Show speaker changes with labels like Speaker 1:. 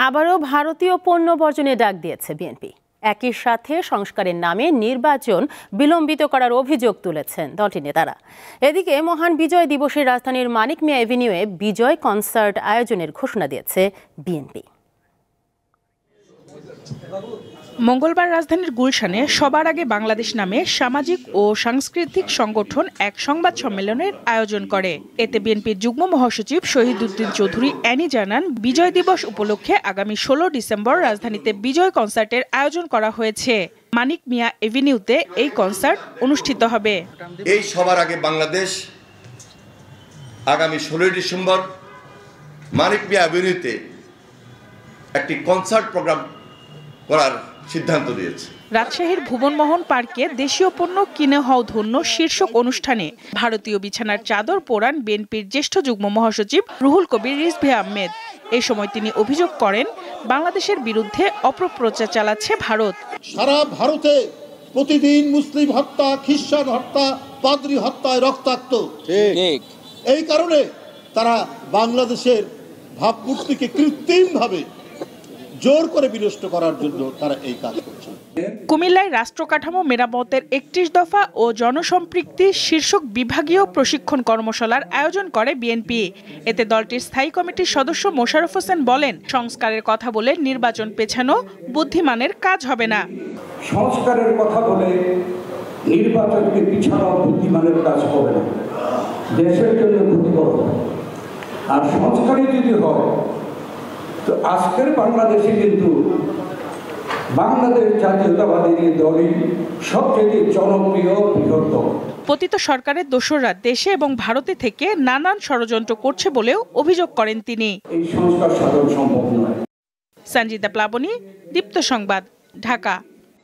Speaker 1: আবারও ভারতীয় পণ্য বর্জনের ডাক দিয়েছে বিএনপি। একই সাথে সংস্কারের নামে নির্বাচন বিলম্বিত করার অভিযোগ তুলেছেন দলটির নেতারা। এদিকে মহান বিজয় দিবসে রাজধানীর মানিক মিয়া এভিনিউয়ে বিজয় কনসার্ট আয়োজনের ঘোষণা দিয়েছে বিএনপি।
Speaker 2: মঙ্গলবার রাজধানীর গুলশানে সবার আগে বাংলাদেশ নামে সামাজিক ও সাংস্কৃতিক সংগঠন এক সংবাদ সম্মেলনের আয়োজন করে। এতে বিএনপির যুগ্ম মহাসচিব শহীদ উদ্দিন চৌধুরী অ্যানি জানান, বিজয় দিবস উপলক্ষে আগামী 16 ডিসেম্বর রাজধানীতে বিজয় কনসার্টের আয়োজন করা হয়েছে। মানিক মিয়া এভিনিউতে এই কনসার্ট অনুষ্ঠিত হবে।
Speaker 3: এই সবার আগে বাংলাদেশ আগামী 16 ডিসেম্বর মানিক মিয়া এভিনিউতে একটি কনসার্ট প্রোগ্রাম করার সিদ্ধান্ত দিয়েছে।
Speaker 2: রাজশাহীর ভুবনমোহন পার্কে দেশীয় পণ্য কিনে হও ধন্য শীর্ষক অনুষ্ঠানে ভারতীয় বিছানার চাদর পোড়ান বিএনপির জ্যেষ্ঠ যুগ্ম মহাসচিব রুহুল কবির রিজভী আহমেদ। এই সময় তিনি অভিযোগ করেন, বাংলাদেশের বিরুদ্ধে অপপ্রচার চালাচ্ছে ভারত।
Speaker 4: সারা ভারতে প্রতিদিন মুসলিম হত্যা, খ্রিস্টান হত্যা, পাদ্রী হত্যায় রক্তাক্ত। এই কারণে তারা বাংলাদেশের ভাবমূর্তিকে কৃত্রিমভাবে জোর করে বিনষ্ট করার জন্য তারা এই কাজ করছে।
Speaker 2: কুমিল্লায় রাষ্ট্র কাঠামো মেরামতের 31 দফা ও জনসম্পৃক্তি শীর্ষক বিভাগীয় প্রশিক্ষণ কর্মশালার আয়োজন করে বিএনপি। এতে দলটির স্থায়ী কমিটির সদস্য মোশাররফ হোসেন বলেন, সংস্কারের কথা বলে নির্বাচন পেছানো বুদ্ধিমানের কাজ হবে না।
Speaker 5: সংস্কারের কথা বলে নির্বাচনকে পিছানো বুদ্ধিমানের কাজ হবে না, দেশের জন্য ক্ষতিকর। আর সংস্কারই যদি হয় তো আজকের বাংলাদেশে কিন্তু বাংলাদেশ জাতীয়তাবাদী দলই সবচেয়ে জনপ্রিয় বৃহত্তম।
Speaker 2: পতিত সরকারের দোসররা দেশে এবং ভারতে থেকে নানান ষড়যন্ত্র করছে বলেও অভিযোগ করেন তিনি।
Speaker 5: এই সংস্কার সাধন সম্ভব নয়।
Speaker 2: সঞ্জিদা প্লাবনী, দীপ্ত সংবাদ, ঢাকা।